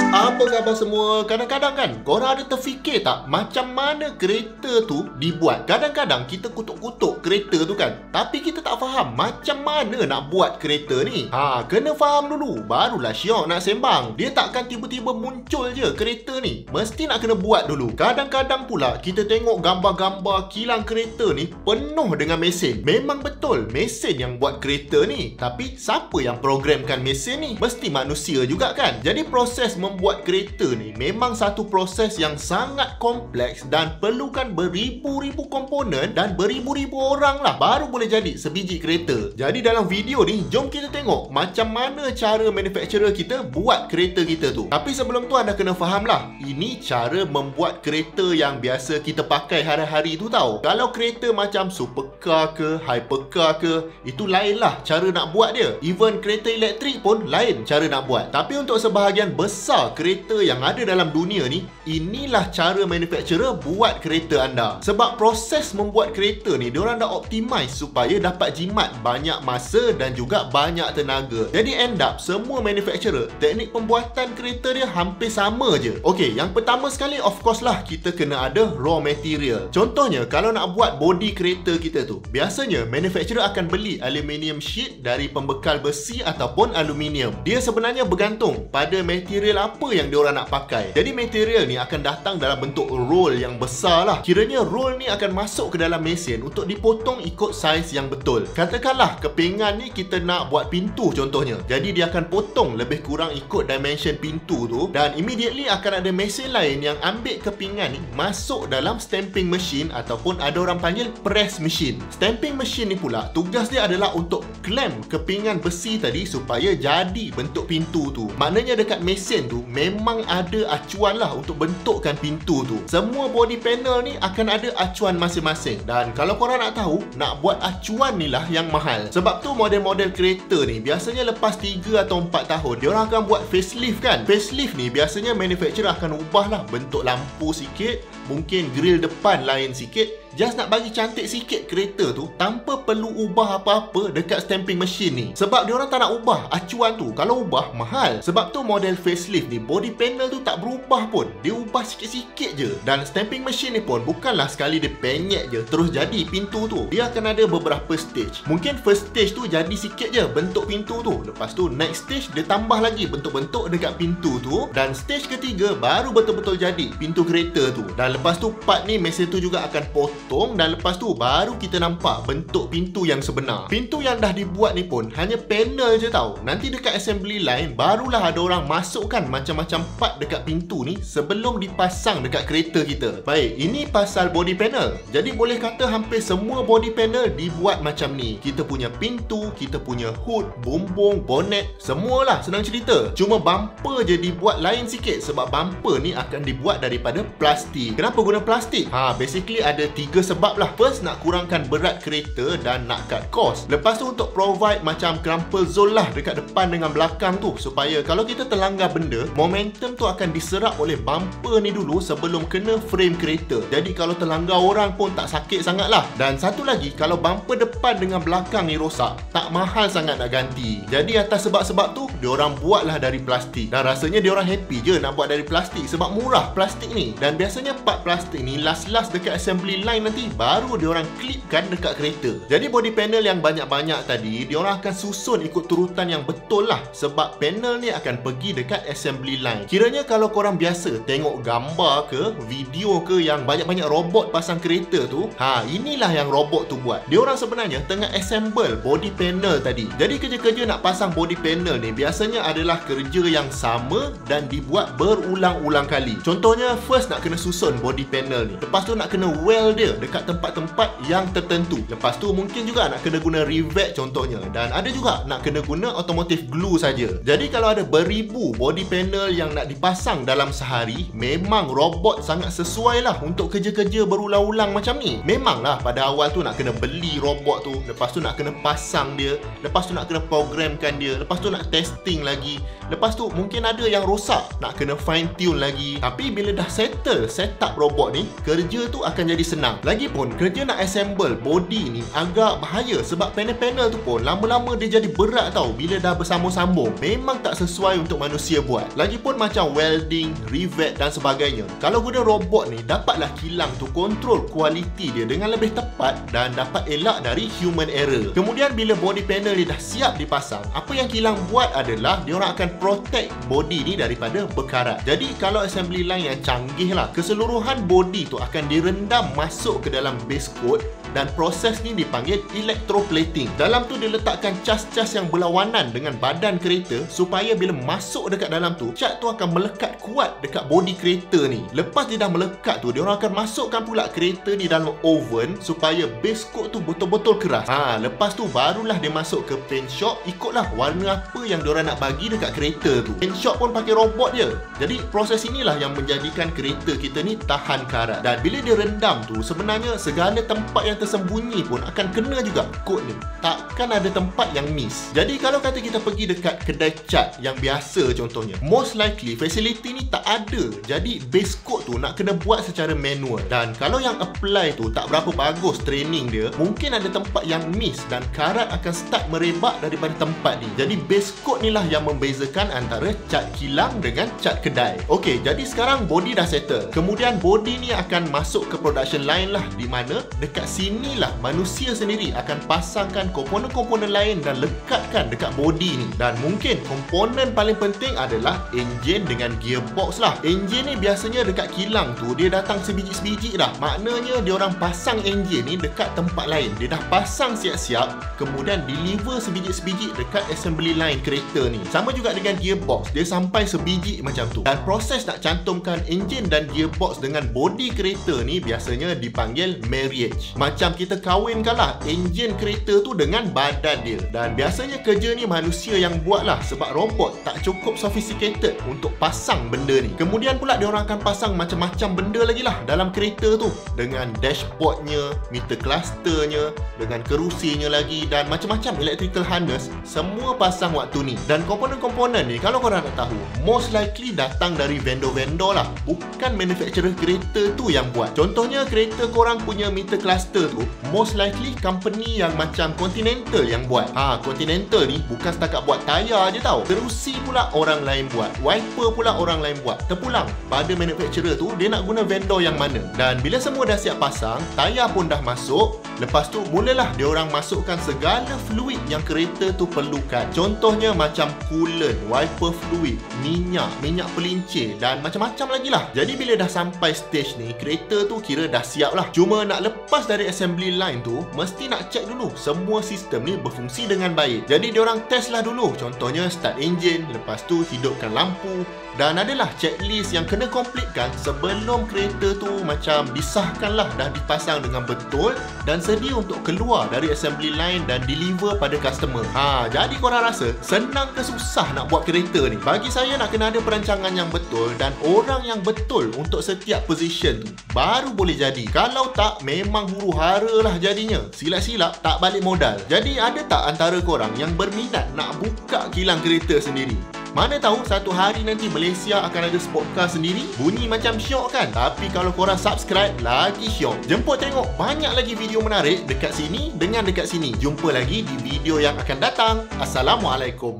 Apa khabar semua? Kadang-kadang kan, korang ada terfikir tak macam mana kereta tu dibuat? Kadang-kadang kita kutuk-kutuk kereta tu kan, tapi kita tak faham macam mana nak buat kereta ni. Kena faham dulu, barulah syok nak sembang. Dia takkan tiba-tiba muncul je kereta ni. Mesti nak kena buat dulu. Kadang-kadang pula kita tengok gambar-gambar kilang kereta ni penuh dengan mesin. Memang betul, mesin yang buat kereta ni. Tapi siapa yang programkan mesin ni? Mesti manusia juga kan? Jadi proses membuat kereta ni memang satu proses yang sangat kompleks dan perlukan beribu-ribu komponen dan beribu-ribu orang lah baru boleh jadi sebiji kereta. Jadi dalam video ni, jom kita tengok macam mana cara manufacturer kita buat kereta kita tu. Tapi sebelum tu anda kena faham lah, ini cara membuat kereta yang biasa kita pakai hari-hari tu tau. Kalau kereta macam supercar ke, hypercar ke, itu lain lah cara nak buat dia. Even kereta elektrik pun lain cara nak buat. Tapi untuk sebahagian besar kereta yang ada dalam dunia ni, inilah cara manufacturer buat kereta anda. Sebab proses membuat kereta ni diorang dah optimize supaya dapat jimat banyak masa dan juga banyak tenaga. Jadi end up semua manufacturer, teknik pembuatan kereta dia hampir sama je. Okey, yang pertama sekali of course lah kita kena ada raw material. Contohnya kalau nak buat body kereta kita tu, biasanya manufacturer akan beli aluminium sheet dari pembekal besi ataupun aluminium. Dia sebenarnya bergantung pada material apa yang diorang nak pakai. Jadi material ni akan datang dalam bentuk roll yang besar lah. Kiranya roll ni akan masuk ke dalam mesin untuk dipotong ikut saiz yang betul. Katakanlah kepingan ni kita nak buat pintu contohnya. Jadi dia akan potong lebih kurang ikut dimension pintu tu, dan immediately akan ada mesin lain yang ambil kepingan ni masuk dalam stamping machine ataupun ada orang panggil press machine. Stamping machine ni pula tugas dia adalah untuk clamp kepingan besi tadi supaya jadi bentuk pintu tu. Maknanya dekat mesin tu memang ada acuan lah untuk bentukkan pintu tu. Semua body panel ni akan ada acuan masing-masing. Dan kalau korang nak tahu, nak buat acuan ni lah yang mahal. Sebab tu model-model kereta ni biasanya lepas 3 atau 4 tahun diorang akan buat facelift kan. Facelift ni biasanya manufacturer akan ubah lah bentuk lampu sikit, mungkin grill depan lain sikit, just nak bagi cantik sikit kereta tu tanpa perlu ubah apa-apa dekat stamping machine ni. Sebab diorang tak nak ubah acuan tu. Kalau ubah, mahal. Sebab tu model facelift ni, body panel tu tak berubah pun. Dia ubah sikit-sikit je. Dan stamping machine ni pun bukanlah sekali dia penyek je terus jadi pintu tu. Dia akan ada beberapa stage. Mungkin first stage tu jadi sikit je bentuk pintu tu. Lepas tu next stage dia tambah lagi bentuk-bentuk dekat pintu tu. Dan stage ketiga baru betul-betul jadi pintu kereta tu. Dan lepas tu part ni mesin tu juga akan potong, dan lepas tu baru kita nampak bentuk pintu yang sebenar. Pintu yang dah dibuat ni pun hanya panel je tau. Nanti dekat assembly line barulah ada orang masukkan macam-macam part dekat pintu ni sebelum dipasang dekat kereta kita. Baik, ini pasal body panel. Jadi boleh kata hampir semua body panel dibuat macam ni. Kita punya pintu, kita punya hood, bumbung, bonnet, semualah senang cerita. Cuma bumper je dibuat lain sikit sebab bumper ni akan dibuat daripada plastik. Kenapa guna plastik? Basically ada 3 sebab lah. First, nak kurangkan berat kereta dan nak cut cost. Lepas tu untuk provide macam crumple zone lah dekat depan dengan belakang tu, supaya kalau kita terlanggar benda, momentum tu akan diserap oleh bumper ni dulu sebelum kena frame kereta. Jadi kalau terlanggar orang pun tak sakit sangat lah. Dan satu lagi, kalau bumper depan dengan belakang ni rosak, tak mahal sangat nak ganti. Jadi atas sebab-sebab tu, diorang buatlah dari plastik. Dan rasanya diorang happy je nak buat dari plastik sebab murah plastik ni. Dan biasanya part plastik ni last-last dekat assembly line nanti baru diorang klipkan dekat kereta. Jadi body panel yang banyak-banyak tadi diorang akan susun ikut turutan yang betul lah, sebab panel ni akan pergi dekat assembly line. Kiranya kalau korang biasa tengok gambar ke video ke yang banyak-banyak robot pasang kereta tu, inilah yang robot tu buat. Diorang sebenarnya tengah assemble body panel tadi. Jadi kerja-kerja nak pasang body panel ni biasanya adalah kerja yang sama dan dibuat berulang-ulang kali. Contohnya first nak kena susun body panel ni, lepas tu nak kena weld dia dekat tempat-tempat yang tertentu. Lepas tu mungkin juga nak kena guna rivet contohnya, dan ada juga nak kena guna automotive glue saja. Jadi kalau ada beribu body panel yang nak dipasang dalam sehari, memang robot sangat sesuai lah untuk kerja-kerja berulang-ulang macam ni. Memanglah pada awal tu nak kena beli robot tu, lepas tu nak kena pasang dia, lepas tu nak kena programkan dia, lepas tu nak testing lagi, lepas tu mungkin ada yang rosak, nak kena fine tune lagi. Tapi bila dah settle setup letak robot ni, kerja tu akan jadi senang. Lagipun, kerja nak assemble body ni agak bahaya sebab panel-panel tu pun lama-lama dia jadi berat tau bila dah bersambung-sambung. Memang tak sesuai untuk manusia buat. Lagipun macam welding, rivet dan sebagainya. Kalau guna robot ni, dapatlah kilang tu kontrol kualiti dia dengan lebih tepat dan dapat elak dari human error. Kemudian bila body panel ni dah siap dipasang, apa yang kilang buat adalah diorang akan protect body ni daripada berkarat. Jadi kalau assembly line yang canggih lah, keseluruhan body tu akan direndam masuk ke dalam base coat dan proses ni dipanggil electroplating. Dalam tu diletakkan cas-cas yang berlawanan dengan badan kereta supaya bila masuk dekat dalam tu, cat tu akan melekat kuat dekat body kereta ni. Lepas dia dah melekat tu, diorang akan masukkan pula kereta ni dalam oven supaya base coat tu betul-betul keras. Lepas tu barulah dia masuk ke paint shop, ikutlah warna apa yang diorang nak bagi dekat kereta tu. Paint shop pun pakai robot je. Jadi proses inilah yang menjadikan kereta kita ni tahan karat. Dan bila dia rendam tu, sebenarnya segala tempat yang tersembunyi pun akan kena juga kod ni. Takkan ada tempat yang miss. Jadi kalau kata kita pergi dekat kedai cat yang biasa contohnya, most likely facility ni tak ada. Jadi base coat tu nak kena buat secara manual. Dan kalau yang apply tu tak berapa bagus training dia, mungkin ada tempat yang miss dan karat akan start merebak daripada tempat ni. Jadi base coat ni lah yang membezakan antara cat kilang dengan cat kedai. Okey, jadi sekarang body dah settle. Kemudian body ni akan masuk ke production line lah, di mana dekat inilah manusia sendiri akan pasangkan komponen-komponen lain dan lekatkan dekat body ni. Dan mungkin komponen paling penting adalah enjin dengan gearbox lah. Enjin ni biasanya dekat kilang tu dia datang sebiji-sebiji dah. Maknanya dia orang pasang enjin ni dekat tempat lain. Dia dah pasang siap-siap, kemudian deliver sebiji-sebiji dekat assembly line kereta ni. Sama juga dengan gearbox, dia sampai sebiji macam tu. Dan proses nak cantumkan enjin dan gearbox dengan body kereta ni biasanya dipanggil marriage. Macam kita kahwinkanlah enjin kereta tu dengan badan dia. Dan biasanya kerja ni manusia yang buat lah, sebab robot tak cukup sophisticated untuk pasang benda ni. Kemudian pula diorang akan pasang macam-macam benda lagi lah dalam kereta tu, dengan dashboardnya, meter clusternya, dengan kerusinya lagi, dan macam-macam electrical harness. Semua pasang waktu ni. Dan komponen-komponen ni kalau korang nak tahu, most likely datang dari vendor-vendor lah, bukan manufacturer kereta tu yang buat. Contohnya kereta korang punya meter cluster tu, most likely company yang macam Continental yang buat. Continental ni bukan setakat buat tayar je tau. Kerusi pula orang lain buat, wiper pula orang lain buat. Terpulang pada manufacturer tu, dia nak guna vendor yang mana. Dan bila semua dah siap pasang, tayar pun dah masuk, lepas tu mulalah dia orang masukkan segala fluid yang kereta tu perlukan. Contohnya macam coolant, wiper fluid, minyak pelincir dan macam-macam lagi lah. Jadi bila dah sampai stage ni, kereta tu kira dah siap lah. Cuma nak lepas dari assembly line tu, mesti nak check dulu semua sistem ni berfungsi dengan baik. Jadi diorang test lah dulu. Contohnya start engine, lepas tu hidupkan lampu. Dan adalah checklist yang kena completekan sebelum kereta tu macam disahkan lah, dah dipasang dengan betul dan sedia untuk keluar dari assembly line dan deliver pada customer. Jadi korang rasa senang ke susah nak buat kereta ni? Bagi saya nak kena ada perancangan yang betul dan orang yang betul untuk setiap position tu, baru boleh jadi. Kalau tak, memang huru hara lah jadinya. Silap-silap tak balik modal. Jadi ada tak antara korang yang berminat nak buka kilang kereta sendiri? Mana tahu satu hari nanti Malaysia akan ada sport car sendiri. Bunyi macam syok kan? Tapi kalau korang subscribe, lagi syok. Jemput tengok banyak lagi video menarik dekat sini dengan dekat sini. Jumpa lagi di video yang akan datang. Assalamualaikum.